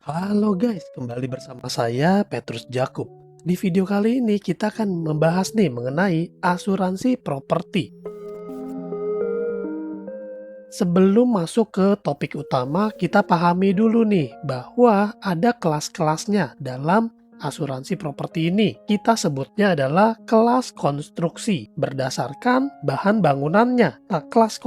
Halo guys, kembali bersama saya Petrus Jakub. Di video kali ini kita akan membahas mengenai asuransi properti. Sebelum masuk ke topik utama, kita pahami dulu bahwa ada kelas-kelasnya dalam asuransi properti ini. Kita sebutnya adalah kelas konstruksi berdasarkan bahan bangunannya. Nah, kelas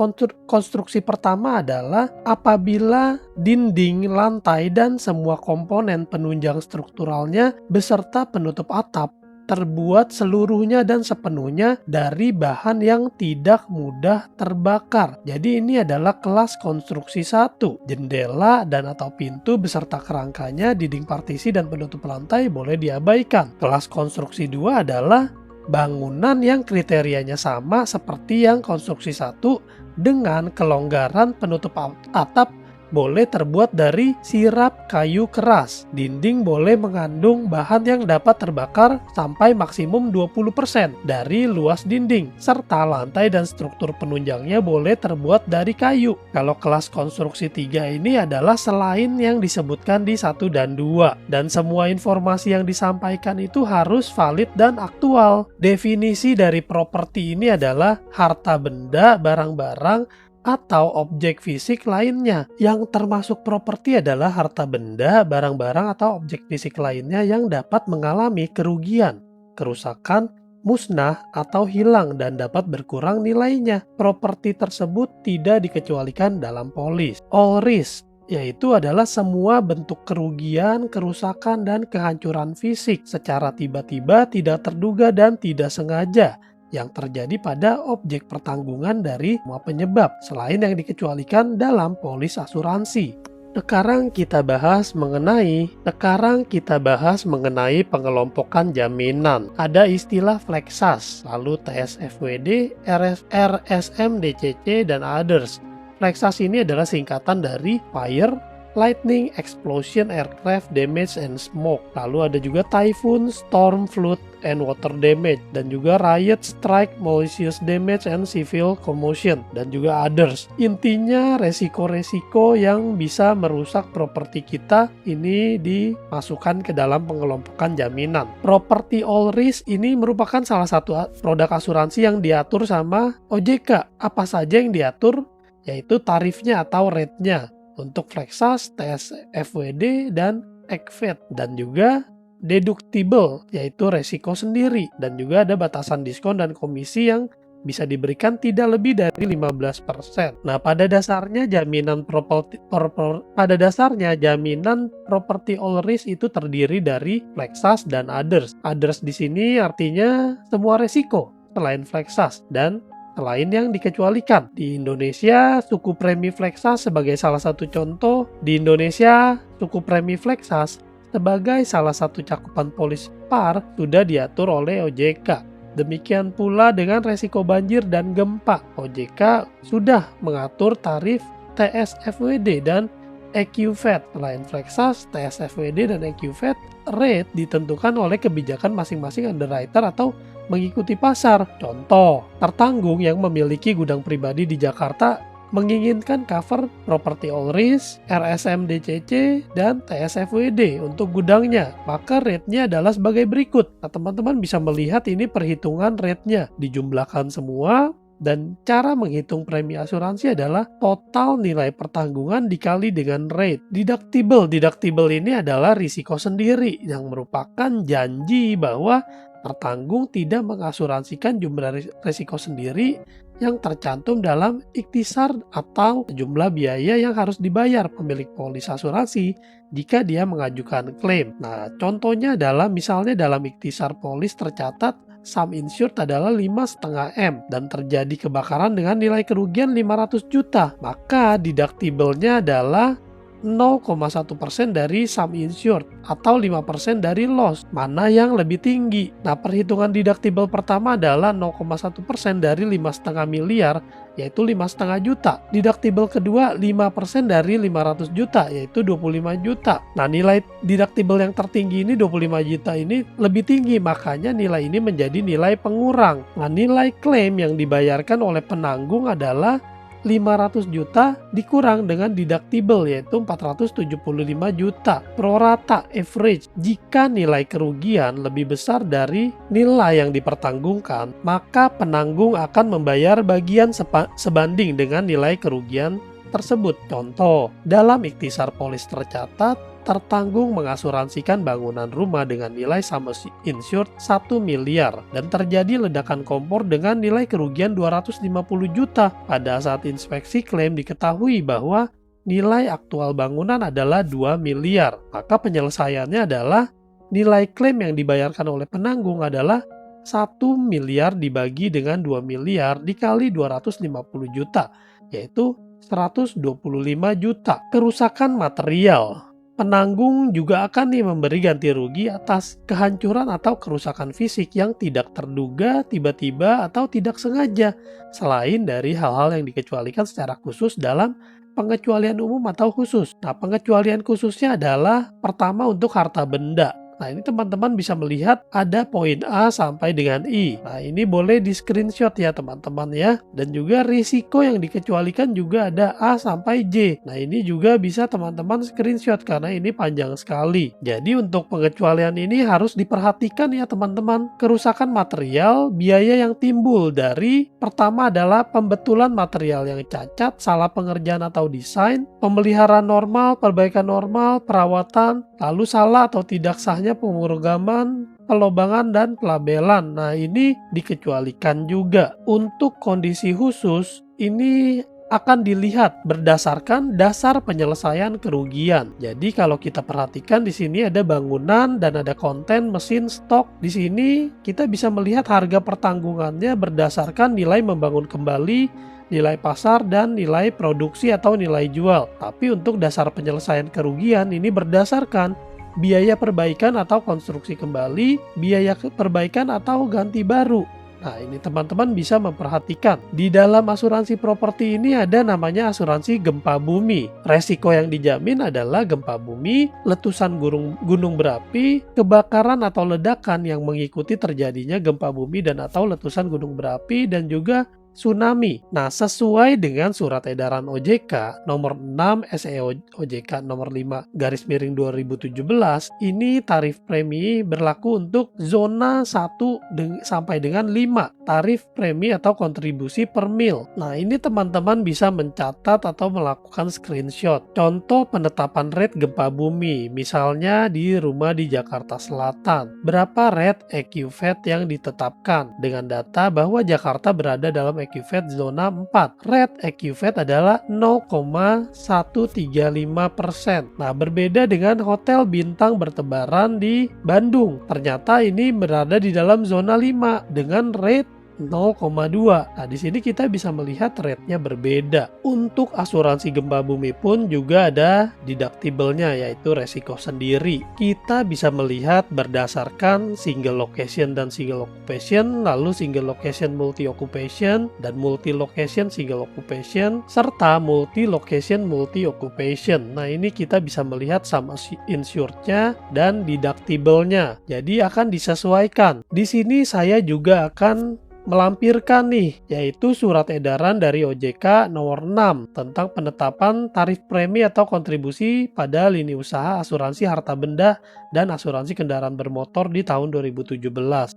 konstruksi pertama adalah apabila dinding, lantai, dan semua komponen penunjang strukturalnya beserta penutup atap terbuat seluruhnya dan sepenuhnya dari bahan yang tidak mudah terbakar. Jadi ini adalah kelas konstruksi 1. Jendela dan atau pintu beserta kerangkanya, dinding partisi dan penutup lantai boleh diabaikan. Kelas konstruksi 2 adalah bangunan yang kriterianya sama seperti yang konstruksi 1 dengan kelonggaran penutup atap boleh terbuat dari sirap kayu keras. Dinding boleh mengandung bahan yang dapat terbakar sampai maksimum 20% dari luas dinding, serta lantai dan struktur penunjangnya boleh terbuat dari kayu. Kalau kelas konstruksi 3 ini adalah selain yang disebutkan di 1 dan 2, dan semua informasi yang disampaikan itu harus valid dan aktual. Definisi dari properti ini adalah harta benda, barang-barang, atau objek fisik lainnya. Yang termasuk properti adalah harta benda, barang-barang, atau objek fisik lainnya yang dapat mengalami kerugian, kerusakan, musnah, atau hilang dan dapat berkurang nilainya. Properti tersebut tidak dikecualikan dalam polis. All risk yaitu adalah semua bentuk kerugian, kerusakan, dan kehancuran fisik secara tiba-tiba, tidak terduga, dan tidak sengaja yang terjadi pada objek pertanggungan dari semua penyebab selain yang dikecualikan dalam polis asuransi. Sekarang kita bahas mengenai pengelompokan jaminan. Ada istilah Flexas, lalu TSFWD, RSM DCC, dan others. Flexas ini adalah singkatan dari Fire, Lightning, Explosion, Aircraft, Damage, and Smoke. Lalu ada juga Typhoon, Storm, Flood, and Water Damage. Dan juga Riot, Strike, Malicious Damage, and Civil Commotion. Dan juga others. Intinya resiko-resiko yang bisa merusak properti kita ini dimasukkan ke dalam pengelompokan jaminan. Property All Risk ini merupakan salah satu produk asuransi yang diatur sama OJK. Apa saja yang diatur? Yaitu tarifnya atau rate-nya. Untuk Flexas, TSFWD, dan ECVET, dan juga deductible yaitu resiko sendiri, dan juga ada batasan diskon dan komisi yang bisa diberikan tidak lebih dari 15%. Nah, pada dasarnya jaminan property all risk itu terdiri dari Flexas dan others. Others di sini artinya semua resiko selain Flexas dan selain yang dikecualikan. Di Indonesia, suku premi Flexas sebagai salah satu contoh. Di Indonesia, suku premi Flexas sebagai salah satu cakupan polis PAR sudah diatur oleh OJK. Demikian pula dengan resiko banjir dan gempa. OJK sudah mengatur tarif TSFWD dan EQVET. Selain Flexas, TSFWD, dan EQVET, rate ditentukan oleh kebijakan masing-masing underwriter atau mengikuti pasar. Contoh, tertanggung yang memiliki gudang pribadi di Jakarta menginginkan cover property all risk, RSM DCC, dan TSFWD untuk gudangnya. Maka rate-nya adalah sebagai berikut. Nah, teman-teman bisa melihat ini perhitungan rate-nya. Dijumlahkan semua, dan cara menghitung premi asuransi adalah total nilai pertanggungan dikali dengan rate. Deductible ini adalah risiko sendiri yang merupakan janji bahwa tertanggung tidak mengasuransikan jumlah risiko sendiri yang tercantum dalam ikhtisar atau jumlah biaya yang harus dibayar pemilik polis asuransi jika dia mengajukan klaim. Nah, contohnya adalah misalnya dalam ikhtisar polis tercatat sum insured adalah 5,5 M dan terjadi kebakaran dengan nilai kerugian 500 juta. Maka deductible-nya adalah 0,1% dari sum insured atau 5% dari loss. Mana yang lebih tinggi? Nah, perhitungan deductible pertama adalah 0,1% dari 5,5 miliar yaitu 5,5 juta. Deductible kedua 5% dari 500 juta yaitu 25 juta. Nah, nilai deductible yang tertinggi ini 25 juta ini lebih tinggi, makanya nilai ini menjadi nilai pengurang. Nah, nilai klaim yang dibayarkan oleh penanggung adalah 500 juta dikurang dengan deductible yaitu 475 juta. Pro rata average, jika nilai kerugian lebih besar dari nilai yang dipertanggungkan, maka penanggung akan membayar bagian sebanding dengan nilai kerugian tersebut. Contoh, dalam ikhtisar polis tercatat, tertanggung mengasuransikan bangunan rumah dengan nilai sum insured 1 miliar dan terjadi ledakan kompor dengan nilai kerugian 250 juta. Pada saat inspeksi klaim diketahui bahwa nilai aktual bangunan adalah 2 miliar. Maka penyelesaiannya adalah nilai klaim yang dibayarkan oleh penanggung adalah 1 miliar dibagi dengan 2 miliar dikali 250 juta, yaitu 125 juta. Kerusakan material. Penanggung juga akan memberi ganti rugi atas kehancuran atau kerusakan fisik yang tidak terduga, tiba-tiba, atau tidak sengaja, selain dari hal-hal yang dikecualikan secara khusus dalam pengecualian umum atau khusus. Nah, pengecualian khususnya adalah pertama untuk harta benda. Nah, ini teman-teman bisa melihat ada poin A sampai dengan I. Nah, ini boleh di screenshot ya teman-teman ya. Dan juga risiko yang dikecualikan juga ada A sampai J. Nah, ini juga bisa teman-teman screenshot karena ini panjang sekali. Jadi untuk pengecualian ini harus diperhatikan ya teman-teman. Kerusakan material, biaya yang timbul dari pertama adalah pembetulan material yang cacat, salah pengerjaan atau desain, pemeliharaan normal, perbaikan normal, perawatan, lalu salah atau tidak sahnya pemrograman, pelobangan, dan pelabelan. Nah, ini dikecualikan juga. Untuk kondisi khusus, ini akan dilihat berdasarkan dasar penyelesaian kerugian. Jadi kalau kita perhatikan di sini ada bangunan dan ada konten, mesin, stok. Di sini kita bisa melihat harga pertanggungannya berdasarkan nilai membangun kembali, nilai pasar, dan nilai produksi atau nilai jual. Tapi untuk dasar penyelesaian kerugian ini berdasarkan biaya perbaikan atau konstruksi kembali, biaya perbaikan atau ganti baru. Nah, ini teman-teman bisa memperhatikan. Di dalam asuransi properti ini ada namanya asuransi gempa bumi. Resiko yang dijamin adalah gempa bumi, letusan gunung berapi, kebakaran atau ledakan yang mengikuti terjadinya gempa bumi dan atau letusan gunung berapi, dan juga tsunami. Nah, sesuai dengan surat edaran OJK nomor 6 SE OJK nomor 5/2017, ini tarif premi berlaku untuk zona 1 sampai dengan 5 tarif premi atau kontribusi per mil. Nah, ini teman-teman bisa mencatat atau melakukan screenshot. Contoh penetapan rate gempa bumi, misalnya di rumah di Jakarta Selatan. Berapa rate EQVAT yang ditetapkan dengan data bahwa Jakarta berada dalam EQVAT zona 4. Rate EQVAT adalah 0,135%. Nah, berbeda dengan hotel bintang bertebaran di Bandung. Ternyata ini berada di dalam zona 5 dengan rate 0,2. Nah, di sini kita bisa melihat rate-nya berbeda. Untuk asuransi gempa bumi pun juga ada deductible-nya, yaitu resiko sendiri. Kita bisa melihat berdasarkan single location dan single occupation, lalu single location multi occupation, dan multi location single occupation, serta multi location multi occupation. Nah, ini kita bisa melihat sum insured-nya dan deductible-nya. Jadi akan disesuaikan. Di sini saya juga akan melampirkan nih, yaitu surat edaran dari OJK nomor 6 tentang penetapan tarif premi atau kontribusi pada lini usaha asuransi harta benda dan asuransi kendaraan bermotor di tahun 2017.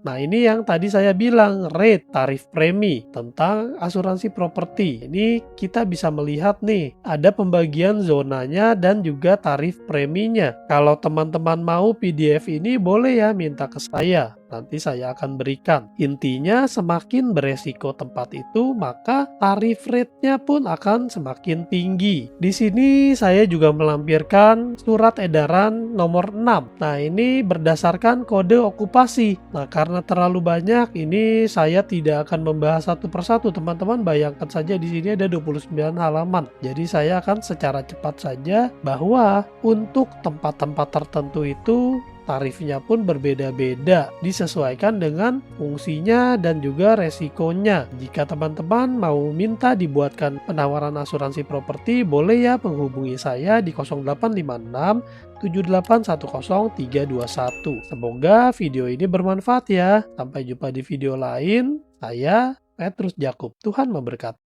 Nah, ini yang tadi saya bilang, rate tarif premi tentang asuransi properti. Ini kita bisa melihat nih, ada pembagian zonanya dan juga tarif preminya. Kalau teman-teman mau PDF ini boleh ya minta ke saya. Nanti saya akan berikan. Intinya semakin beresiko tempat itu, maka tarif rate-nya pun akan semakin tinggi. Di sini saya juga melampirkan surat edaran nomor 6. Nah, ini berdasarkan kode okupasi. Nah, karena terlalu banyak, ini saya tidak akan membahas satu persatu. Teman-teman bayangkan saja di sini ada 29 halaman. Jadi saya akan secara cepat saja bahwa untuk tempat-tempat tertentu itu tarifnya pun berbeda-beda, disesuaikan dengan fungsinya dan juga resikonya. Jika teman-teman mau minta dibuatkan penawaran asuransi properti, boleh ya menghubungi saya di 0856 7810 321. Semoga video ini bermanfaat ya. Sampai jumpa di video lain. Saya Petrus Jakub. Tuhan memberkati.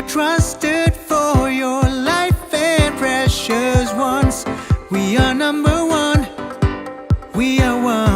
trusted for your life and precious ones. We are number one. We are one.